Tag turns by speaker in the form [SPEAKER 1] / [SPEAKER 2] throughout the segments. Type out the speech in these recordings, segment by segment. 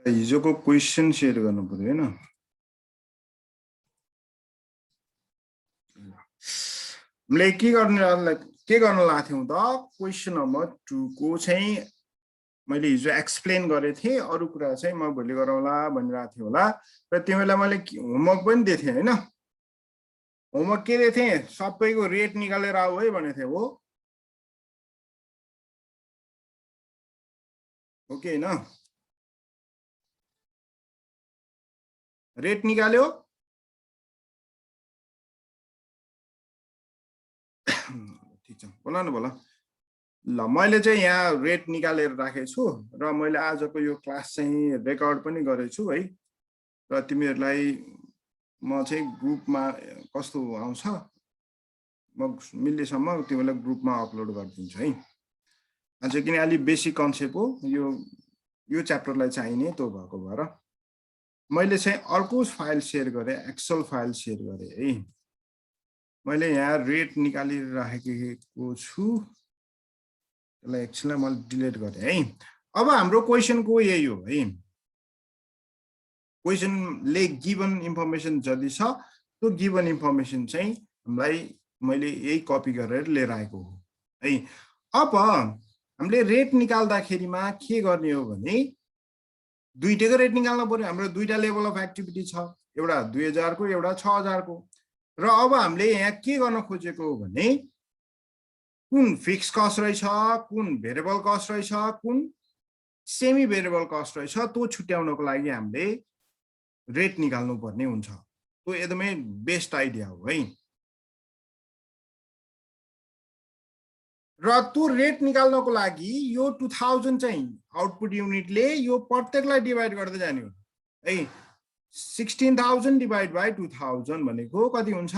[SPEAKER 1] हिजोको question share गर्नु पर्यो हैन मैले के गर्न लाग्थ्यौ त क्वेशन नम्बर 2 को चाहिँ मैले हिजो एक्सप्लेन गरे थिए अरु कुरा चाहिँ म भोलि गरौँला भनिरहेको थिए होला र तिमीलाई मैले होमवर्क पनि दिए थिए हैन होमवर्क के दिए थिए सबैको रेट निकालेर आऊ है भने थिए हो ओके हैन रेट निकाल्यो ठीक छ बोला न बोला ल मैले चाहिँ यहाँ रेट निकालेर राखेको छु र मैले आजको यो क्लास चाहिँ रेकर्ड पनि गरेछु है र तिमीहरुलाई म चाहिँ ग्रुपमा कस्तो आउँछ म मिल्नेसम्म तिमीलाई ग्रुपमा अपलोड गरिदिन्छु है अझ किन अलि बेसिक कन्सेप्ट हो यो च्याप्टरलाई चाहिने त्यो भएको भएर मैले चाहिँ अर्को फाइल शेयर गरे एक्सेल फाइल शेयर गरे है मैले यहाँ रेट निकालिराखेको छु त्यसलाई एक्चुअली मैले डिलिट गरे है अब हाम्रो क्वेशनको यही हो है क्वेशनले गिवन इन्फर्मेसन जति छ त्यो गिवन इन्फर्मेसन चाहिँ हामीलाई मैले यही कपी गरेर लिएर आएको हो है अब हामीले रेट निकाल्दाखेरिमा के गर्ने हो भने दुईटैको रेट निकाल्न पर्यो हाम्रो दुईटा लेभल अफ एक्टिभिटी छ एउटा 2000 को एउटा 6000 को र अब हामीले यहाँ के गर्न खोजेको हो भने कुन फिक्स कस्ट रहेछ कुन भेरिएबल कस्ट रहेछ कुन सेमी भेरिएबल कस्ट रहेछ त्यो छुट्याउनको लागि हामीले रेट निकाल्नु पर्ने हुन्छ त्यो एकदमै बेस्ट आइडिया हो है र त्यो रेट निकाल्नको लागि यो 2000 चाहिँ आउटपुट युनिटले यो प्रत्येकलाई डिभाइड गर्दै जाने हो है 16000 डिभाइड बाइ 2000 भनेको कति हुन्छ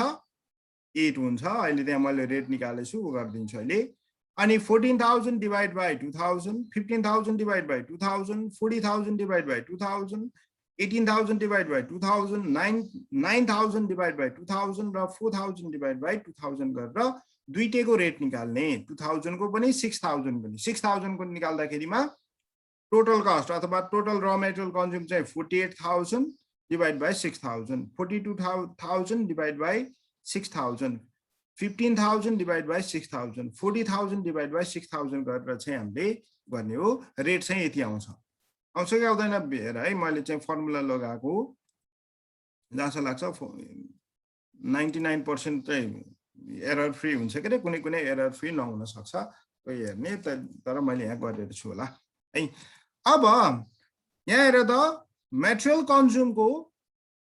[SPEAKER 1] 8 हुन्छ अहिले त्यहाँ मैले रेट निकालेछु उ गर्दिन्छु अहिले अनि 14000 divide by 2000 15000 divide by 2000 40000 divide by 2000 18000 divide by 2000 9000 divide by 2000 र 4000 डिभाइड बाइ 2000 गरेर दुईटैको रेट निकाल्ने 2000 को पनि 6000 पनि 6000 को निकाल्दाखेरिमा टोटल कस्ट अथवा टोटल र मेटेरियल कन्ज्युम चाहिँ 48000 divide by 6000 42000 divide by 6000 15000 divide by 6000 40000 divide by 6000 गरेर चाहिँ हामीले गर्ने हो रेट चाहिँ यति आउँछ कि आउँदैन हेर है मैले चाहिँ फर्मुला लगाएको जहाँ लाग्छ 99% चाहिँ एरर फ्री हुन्छ के कुनै कुनै एरर फ्री नहुन सक्छ त्यो हेर्ने तर मैले यहाँ गरेर छु होला है अब यहाँ हेर त मेटेरियल कन्ज्युम को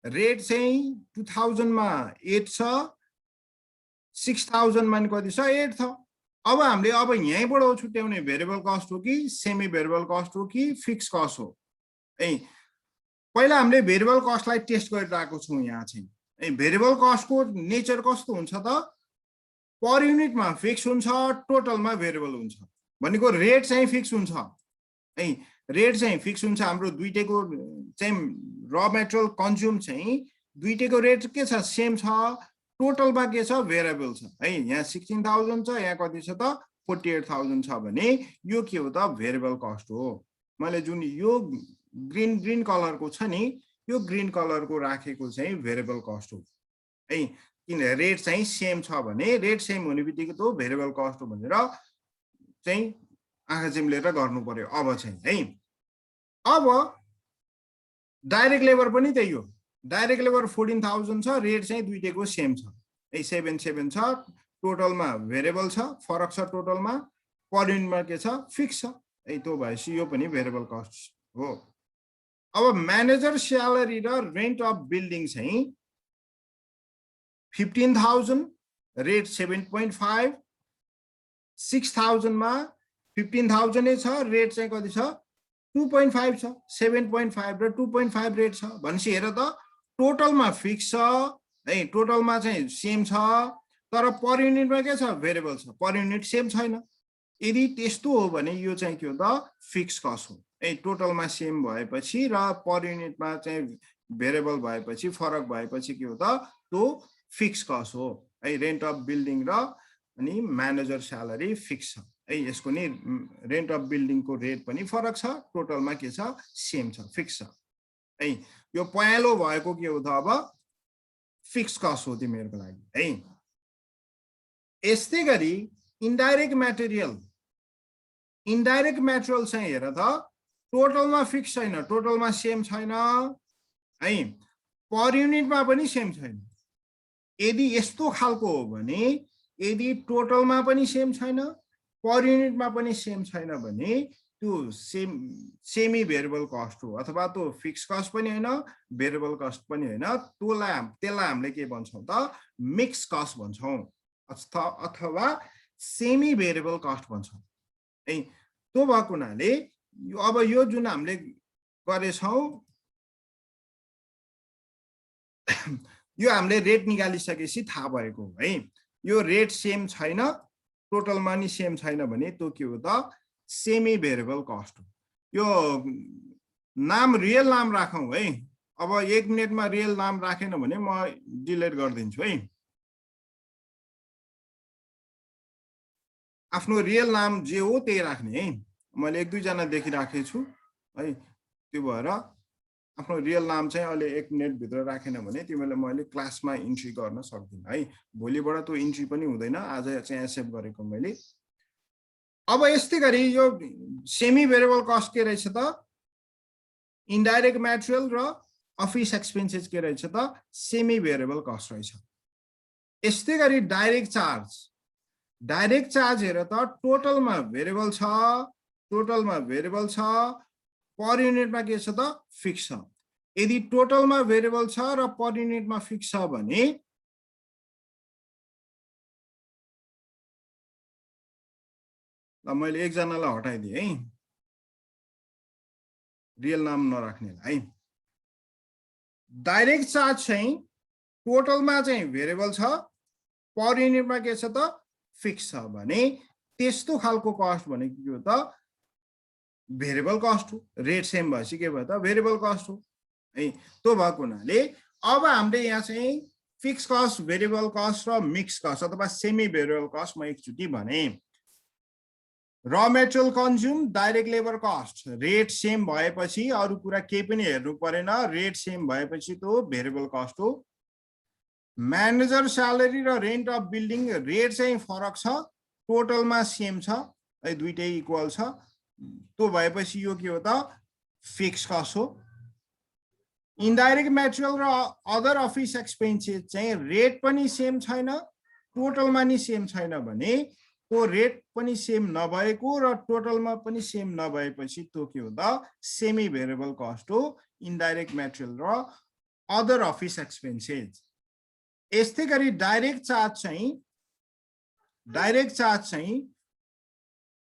[SPEAKER 1] रेट चाहिँ 2000 मा 8 छ 6000 मा कति छ 8 छ अब हामीले अब यहीँबाट छुट्याउने भेरिएबल कस्ट हो कि सेमी भेरिएबल कस्ट हो कि फिक्स कस्ट हो है पहिला हामीले भेरिएबल कस्टलाई टेस्ट गरिरहेको छौं यहाँ चाहिँ है भेरिएबल कस्टको नेचर कस्तो हुन्छ त पर युनिटमा फिक्स हुन्छ टोटलमा भेरिएबल हुन्छ भनेको रेट चाहिँ फिक्स हुन्छ है रेट चाहिँ फिक्स हुन्छ हाम्रो दुईटैको चाहिँ र मेटेरियल कन्ज्युम चाहिँ दुईटैको रेट के छ सेम छ टोटलमा के छ भेरिएबल छ है यहाँ 16000 छ यहाँ कति छ त 48000 छ भने यो के हो त भेरिएबल कस्ट हो मैले जुन यो ग्रीन कलरको छ नि यो ग्रीन कलरको राखेको चाहिँ भेरिएबल कस्ट हो है किन रेट चाहिँ सेम छ भने रेट सेम हुने बित्तिकै त भेरिएबल कस्ट हो भनेर चाहिँ आँखा चिम्लेर गर्नु पर्यो अब चाहिँ है अब डाइरेक्ट लेबर पनि त्यही हो डाइरेक्ट लेबर 14000 छ रेट चाहिँ दुईटैको सेम छ है 77 छ टोटलमा भेरिएबल छ फरक छ टोटलमा पर युनिटमा के छ फिक्स छ है त्यो भएपछि यो पनि भेरिएबल कस्ट हो अब म्यानेजर स्यालेरी र रेन्ट अफ बिल्डिङ चाहिँ 15000 रेट 7.5 6000 मा 15000 नै छ रेट चाहिँ कति छ 2.5 छ 7.5 र 2.5 रेट छ भनेपछि हेर त टोटलमा फिक्स छ है टोटलमा चाहिँ सेम छ तर पर युनिटमा के छ भेरिएबल छ पर युनिट सेम छैन यदि त्यस्तो हो भने यो चाहिँ के हो त फिक्स कस्ट हो है टोटलमा सेम भएपछि र पर युनिटमा चाहिँ भेरिएबल भएपछि फरक भएपछि के हो त त्यो फिक्स कस्ट हो है रेन्ट अफ बिल्डिङ र अनि म्यानेजर स्यालेरी फिक्स छ है यसको नि रेन्ट अफ बिल्डिङको रेट पनि फरक छ टोटलमा के छ सेम छ फिक्स छ है यो पहेँलो भएको के हो त अब फिक्स कस्ट हो तिमीहरूको लागि है यस्तै गरी इन्डाइरेक्ट मेटेरियल चाहिँ हेर त टोटलमा फिक्स छैन टोटलमा सेम छैन है पर युनिटमा पनि सेम छैन यदि यस्तो खालको हो भने यदि टोटलमा पनि सेम छैन पर युनिटमा पनि सेम छैन भने त्यो सेमी भेरिएबल कस्ट हो अथवा त्यो फिक्स कस्ट पनि होइन भेरिएबल कस्ट पनि होइन त्यसलाई हामीले के भन्छौँ त मिक्स कस्ट भन्छौँ अथवा सेमी भेरिएबल कस्ट भन्छौँ है त्यो भएको हुनाले अब यो जुन हामीले गरेछौँ यो हामीले रेट निकालिसकेपछि थाहा भएको है यो रेट सेम छैन टोटलमा नि सेम छैन भने त्यो के हो त सेमी भेरिएबल कस्ट हो यो नाम रियल नाम राखौँ है अब 1 मिनेटमा रियल नाम राखेन भने म डिलिट गरिदिन्छु है आफ्नो रियल नाम जे हो त्यही राख्ने है मैले 1-2 जना देखिराखेको छु है त्यो भएर आफ्नो रियल नाम चाहिँ अहिले 1 मिनेटभित्र राखेन भने तिमीलाई मैले क्लासमा इन्ट्री गर्न सक्दिनँ है भोलिबाट त्यो इन्ट्री पनि हुँदैन आज चाहिँ एक्सेप्ट गरेको मैले अब यस्तै गरी यो सेमी भेरिएबल कस्ट के रहेछ त इन्डाइरेक्ट मेटेरियल र अफिस एक्सपेन्सेस के रहेछ त सेमी भेरिएबल कस्ट रहेछ यस्तै गरी डाइरेक्ट चार्ज हेर त टोटलमा भेरिएबल छ पर युनिटमा के छ त फिक्स छ यदि टोटलमा भेरिएबल छ र पर युनिटमा फिक्स छ भने ल मैले एकजनालाई हटाइदिएँ है रियल नाम नराख्नेलाई है डाइरेक्ट चार्ज चाहिँ टोटलमा चाहिँ भेरिएबल छ पर युनिटमा के छ त फिक्स छ भने त्यस्तो खालको कस्ट भनेको के हो त भेरिएबल कस्ट हो रेट सेम भएपछि के भयो त भेरिएबल कस्ट हो है त्यो भएको हुनाले अब हामीले यहाँ चाहिँ फिक्स कस्ट भेरिएबल कस्ट र मिक्स कस्ट अथवा सेमी भेरिएबल कस्ट म एकचोटि भने र material consume direct labour cost rate same भएपछि अरू कुरा केही पनि हेर्नु परेन रेट सेम भएपछि त्यो भेरिएबल कस्ट हो म्यानेजर स्यालेरी र रेन्ट अफ बिल्डिङ रेट चाहिँ फरक छ टोटलमा सेम छ है दुईटै इक्वल छ त्यो भएपछि यो के हो त फिक्स कस्ट हो इन्डाइरेक्ट मेटेरियल र अदर अफिस एक्सपेन्सेस चाहिँ रेट पनि सेम छैन टोटलमा नि सेम छैन भने त्यो रेट पनि सेम नभएको र टोटलमा पनि सेम नभएपछि त्यो के हो त सेमी भेरिएबल कस्ट हो इन्डाइरेक्ट मेटेरियल र अदर अफिस एक्सपेन्सेस यस्तै गरी डाइरेक्ट चार्ज चाहिँ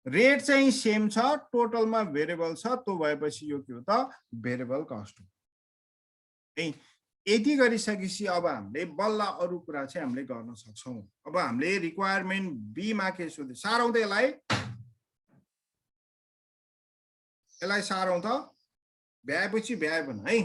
[SPEAKER 1] रेट चाहिँ सेम छ टोटलमा भेरिएबल छ त्यो भएपछि यो के हो त भेरिएबल कस्ट हो है यति गरिसकेपछि अब हामीले बल्ल अरू कुरा चाहिँ हामीले गर्न सक्छौँ अब हामीले रिक्वायरमेन्ट बी मा के सोध्यो सारौँ त यसलाई सारौँ त भ्याएपछि भ्याए भन है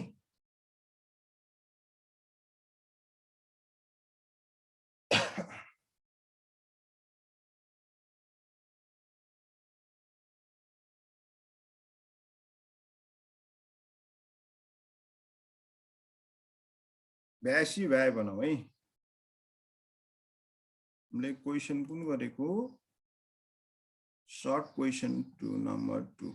[SPEAKER 1] भ्याएपछि भ्याए भनौँ है हामीले क्वेसन कुन गरेको सर्ट क्वेसन 2 नम्बर 2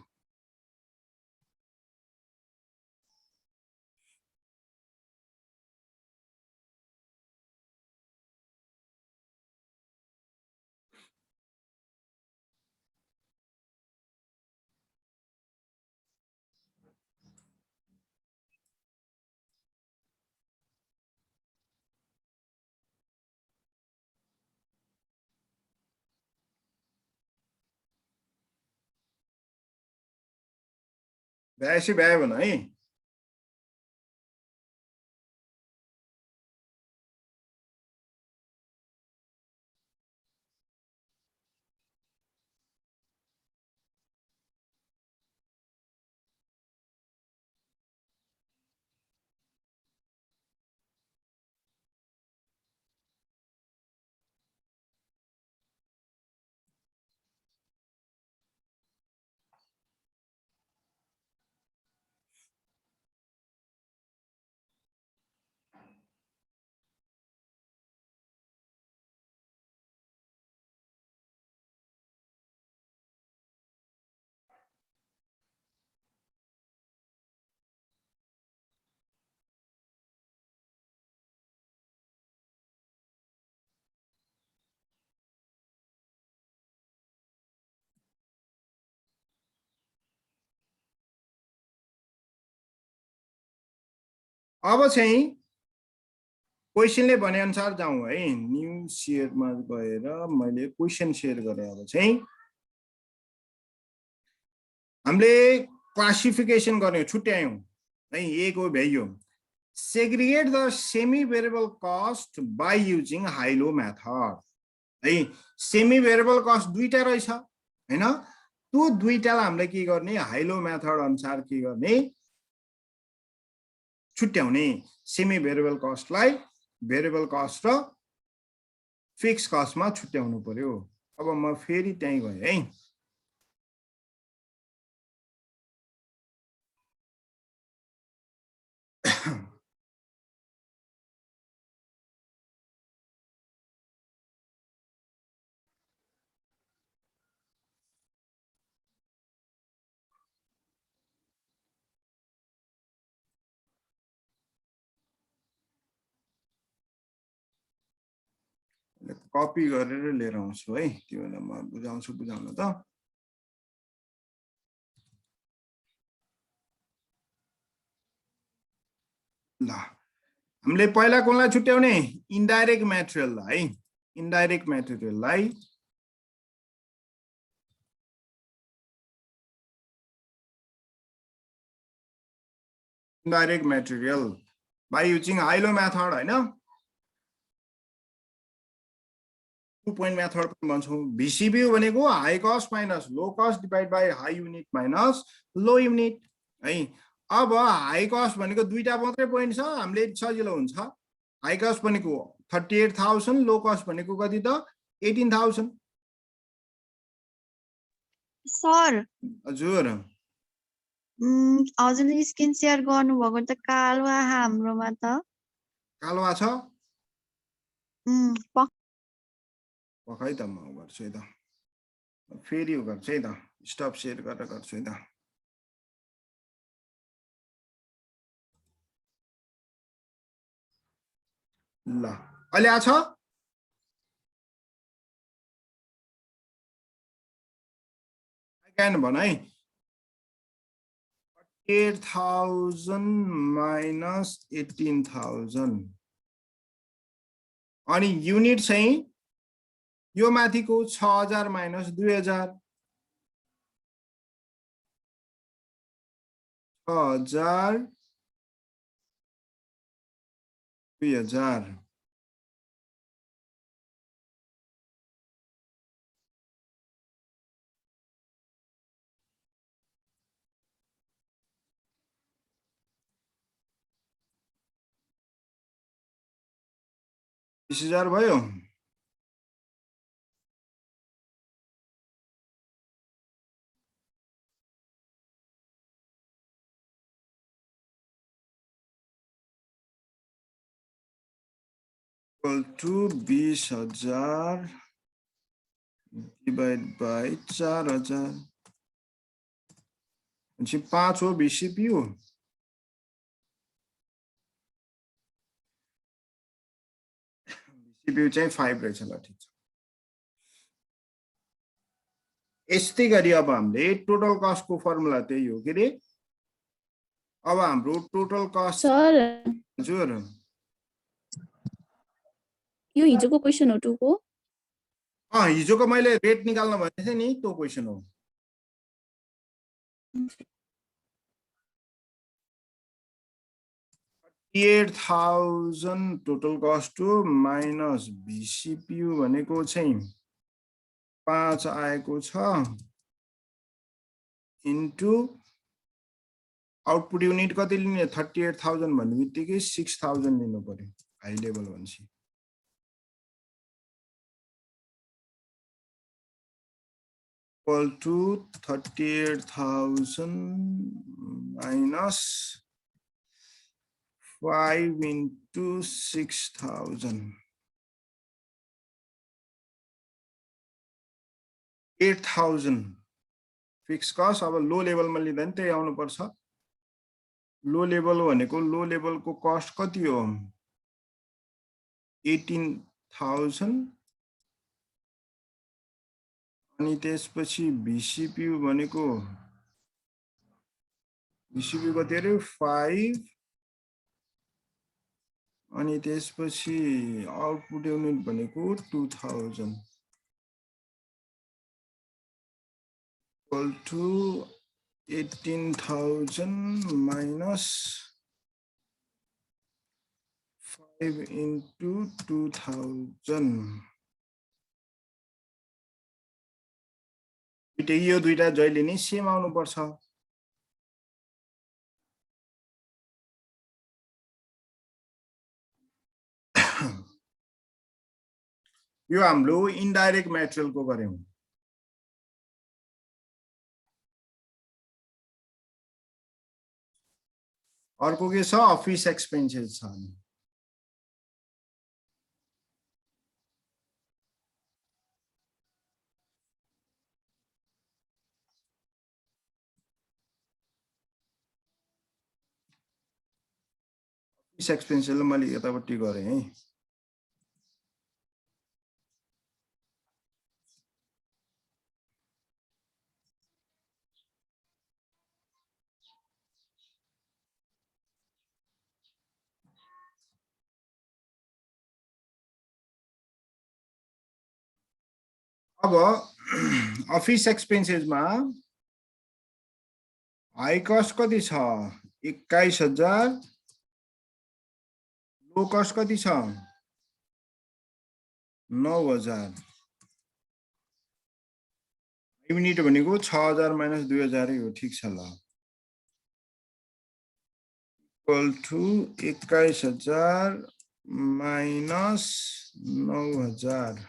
[SPEAKER 1] भ्याएपछि भ्याए भन है अब चाहिँ क्वेशनले भने अनुसार जाउँ है न्यू शेयरमा गएर मैले क्वेशन शेयर गरेँ अब चाहिँ हामीले क्लासिफिकेसन गर्ने छुट्यायौं है ए को value segregate the semi variable cost by using high-low method है सेमी भेरिएबल कस्ट दुईटा रहेछ हैन त्यो दुईटालाई हामीले के गर्ने हाई-लो मेथड अनुसार के गर्ने छुट्याउने सेमी भेरिएबल कस्टलाई भेरिएबल कस्ट र फिक्स कस्टमा छुट्याउनु पर्यो अब म फेरि त्यही गए है कपी गरेर लिएर आउँछु है त्यो बेला म बुझाउँछु बुझाउन त ल हामीले पहिला कुनलाई छुट्याउने इन्डाइरेक्ट मेटेरियललाई है इन्डाइरेक्ट मेटेरियललाई indirect material by using high low method हैन टु पोइन्ट मेथड पनि भन्छौं भिसिबियु भनेको high cost minus low cost divide by high unit minus low unit है अब हाई कस्ट भनेको दुईटा मात्रै पोइन्ट छ हामीले सजिलो हुन्छ हाई कस्ट भनेको 38,000 लो कस्ट भनेको कति त 18,000
[SPEAKER 2] सर
[SPEAKER 1] हजुर
[SPEAKER 2] हजुरले स्क्रिन शेयर गर्नुभएको त कालो हाम्रोमा त
[SPEAKER 1] कालो छ पकाइ त म गर्छु है त फेरि गर्छु है त स्टप शेयर गरेर गर्छु है त ल अहिले आछ again भन है 8,000 minus 18,000 अनि युनिट चाहिँ यो माथिको 6,000 minus 2,000 6,000 2,000 20,000 भयो equal to 20,000 divided by 4,000 अनि 5 हो भिसिपियु भिसिपियु चाहिँ 5 रहेछ ल ठीक छ यस्तै गरी अब हामीले टोटल कस्ट को फर्मुला त्यही हो के रे अब हाम्रो टोटल कस्ट
[SPEAKER 3] सर
[SPEAKER 1] हजुर
[SPEAKER 3] यो हिजोको क्वेशन हो 2 को
[SPEAKER 1] हिजोको मैले रेट निकाल्न भनेको थिएँ नि त्यो क्वेशन हो $8,000 टोटल कस्ट हो माइनस भिसिपियु भनेको चाहिँ 5 आएको छ इन्टु आउटपुट युनिट कति लिने 38,000 भन्ने बित्तिकै 6,000 लिनु पर्यो हाई लेभल भन्छ equal to 38,000 minus 5 into 6,000 8,000 fix cost अब लो लेभलमा लिँदा नि त्यही आउनु पर्छ लो लेभल भनेको लो लेभलको कस्ट कति हो 18,000 अनि त्यसपछि भिसिपियु भनेको भिसिपियु कति अरे 5 अनि त्यसपछि आउटपुट युनिट भनेको 2000 equal to 18,000 minus 5 into 2000 यो दुईटा जहिले नि सेम आउनु पर्छ यो हाम्रो इन्डाइरेक्ट मेटेरियलको गर्यौं अर्को के छ अफिस एक्सपेन्सेस छ अफिस एक्सपेन्सेसले मैले यतापट्टि गरे है अब अफिस एक्सपेन्सेसमा हाई कस्ट कति छ 21,000 लो कस्ट कति छ 9,000 युनिट भनेको 6,000 माइनस 2,000 हो ठीक छ ल इक्वल टु 21,000 माइनस 9,000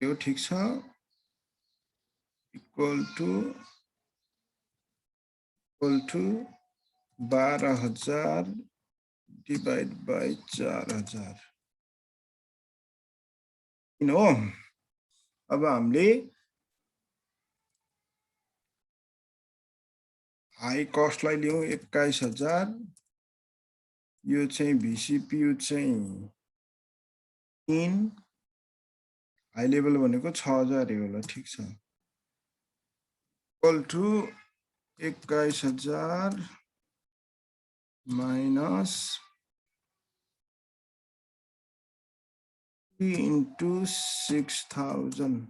[SPEAKER 1] यो ठीक छ इक्वल टु 12,000 डिवाइड बाई 4,000 किन हो अब हामीले हाई कस्टलाई लियौं 21,000 यो चाहिँ VCPU चाहिँ 3 हाई लेभल भनेको 6,000 हो ल ठीक छ equal to 21,000 minus 3 into 6,000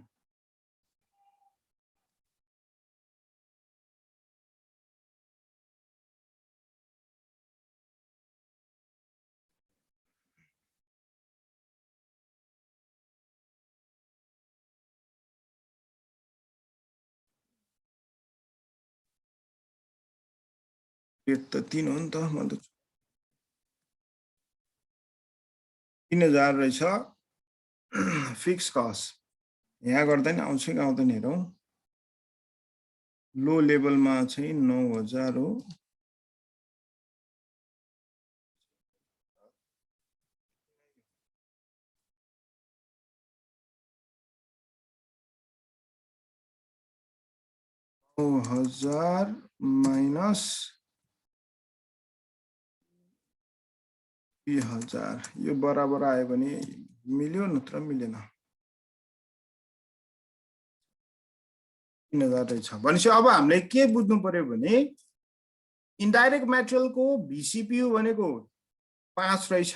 [SPEAKER 1] rate त 3 हो नि त मतलब 3,000 रहेछ फिक्स कस्ट यहाँ गर्दा नि आउँछ कि आउँदैन हेरौं लो लेभलमा चाहिँ 9,000 हो हजार माइनस 3,000 यो बराबर आयो भने मिल्यो नत्र मिलेन 3,000 रहेछ भनेपछि अब हामीले के बुझ्नु पर्यो भने इन्डाइरेक्ट मेटेरियलको VCPU भनेको 5 रहेछ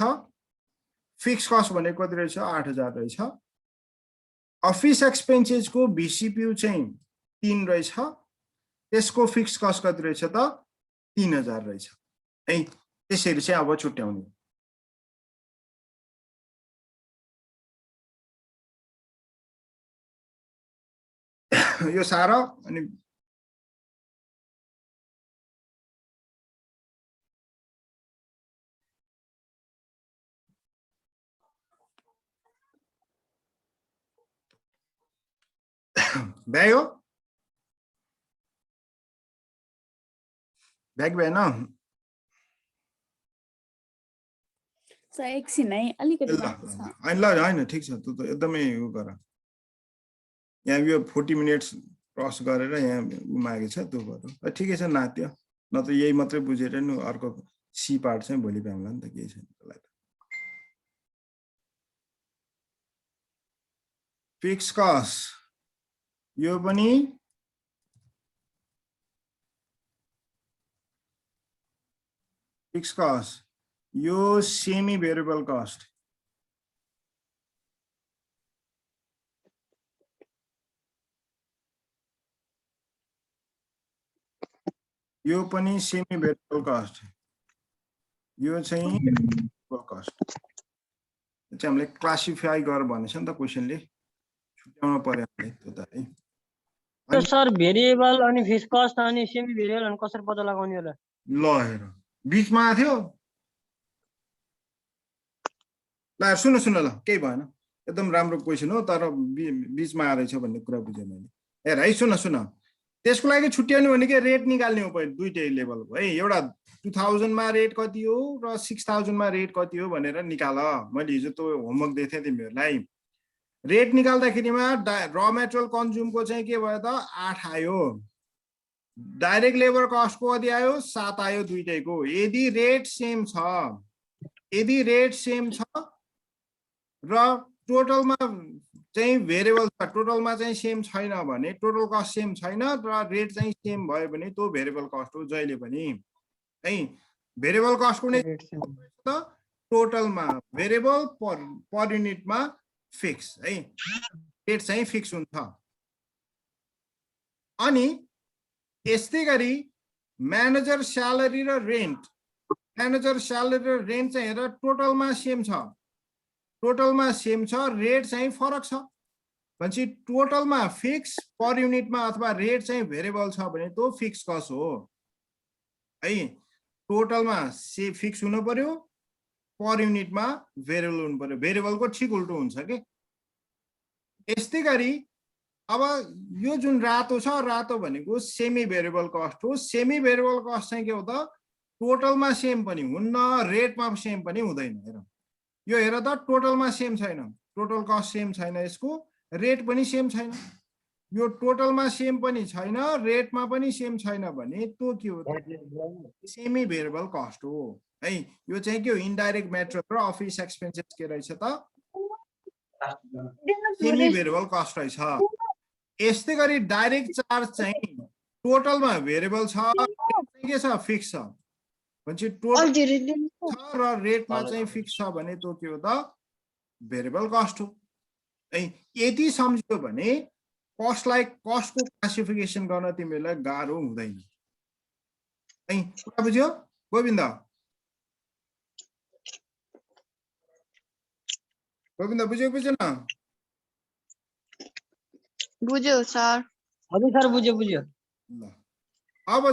[SPEAKER 1] फिक्स कस्ट भनेको कति रहेछ 8,000 रहेछ अफिस एक्सपेन्सेसको VCPU चाहिँ 3 रहेछ त्यसको फिक्स कस्ट कति रहेछ त 3,000 रहेछ है त्यसरी चाहिँ अब छुट्याउने यो सारा अनि भ्याइ हो भ्याग भएन
[SPEAKER 3] एकछिन है अलिकति
[SPEAKER 1] ल हैन ठीक छ त एकदमै उ गर यहाँ यो 40 मिनेट्स क्रस गरेर यहाँ मागे छ त्यो गर ठिकै छ नात्यो न त यही मात्रै बुझेर नि अर्को सी पार्ट चाहिँ भोलि पाउँला नि त केही छैन त्यसलाई फिक्स कस्ट यो पनि फिक्स कस्ट यो सेमी भेरिएबल कस्ट यो पनि सेमी भेरिएबल कस्ट यो चाहिँ भेरिएबल कस्ट चाहिँ हामीले क्लासिफाई गर भनेछ नि त क्वेशनले छुट्याउन पर्यो हामीले त्यो त है
[SPEAKER 4] तो सर भेरिएबल अनि फिक्स कस्ट अनि सेमी भेरिएबल अनि कसरी पत्ता लगाउने होला
[SPEAKER 1] ल हेर बीचमा थियो ल सुन सुन ल केही भएन एकदम राम्रो क्वेशन हो तर बीचमा आएछ भन्ने कुरा बुझेँ मैले हेर है सुन सुन त्यसको लागि छुट्याउने भनेको रेट निकाल्ने हो पहिले दुईटै लेभलको है एउटा 2000 मा रेट कति हो र 6000 मा रेट कति हो भनेर निकाल मैले हिजो त्यो होमवर्क दिएको थिएँ तिमीहरूलाई रेट निकाल्दाखेरिमा र मेटेरियल कन्ज्युमको चाहिँ के भयो त 8 आयो डाइरेक्ट लेबर कस्टको कति आयो 7 आयो दुईटैको यदि रेट सेम छ र टोटलमा चाहिँ भेरिएबल छ टोटलमा चाहिँ सेम छैन भने टोटल कस्ट सेम छैन र रेट चाहिँ सेम भयो भने त्यो भेरिएबल कस्ट हो जहिले पनि है भेरिएबल कस्टको नै त टोटलमा भेरिएबल पर युनिटमा फिक्स है रेट चाहिँ फिक्स हुन्छ अनि यस्तै गरी म्यानेजर स्यालेरी र रेन्ट चाहिँ हेर टोटलमा सेम छ रेट चाहिँ फरक छ भनेपछि टोटलमा फिक्स पर युनिटमा अथवा रेट चाहिँ भेरिएबल छ भने त्यो फिक्स कस्ट हो है टोटलमा फिक्स हुनु पर्यो पर युनिटमा भेरिएबल हुनु पर्यो भेरिएबलको ठिक उल्टो हुन्छ के यस्तै गरी अब यो जुन रातो छ रातो भनेको सेमी भेरिएबल कस्ट हो सेमी भेरिएबल कस्ट चाहिँ के हो त टोटलमा सेम पनि हुन्न रेटमा सेम पनि हुँदैन हेर यो हेर त टोटलमा सेम छैन टोटल कस्ट सेम छैन यसको रेट पनि सेम छैन यो टोटलमा सेम पनि छैन रेटमा पनि सेम छैन भने त्यो के हो सेमी भेरिएबल कस्ट हो है यो चाहिँ के हो इन्डाइरेक्ट मेटेरियल र अफिस एक्सपेन्सेस के रहेछ त सेमी भेरिएबल कस्ट रहेछ यस्तै गरी डाइरेक्ट चार्ज चाहिँ टोटलमा भेरिएबल छ के छ फिक्स छ भनेपछि टोटल छ र रेटमा चाहिँ फिक्स छ भने त्यो के हो त भेरिएबल कस्ट हो है यति सम्झ्यो भने कस्टलाई कस्टको क्लासिफिकेसन गर्न तिमीलाई गाह्रो हुँदैन है कुरा बुझ्यो गोविन्द बुझेन
[SPEAKER 2] बुझ्यो सर
[SPEAKER 4] हजुर सर बुझ्यो
[SPEAKER 1] ल अब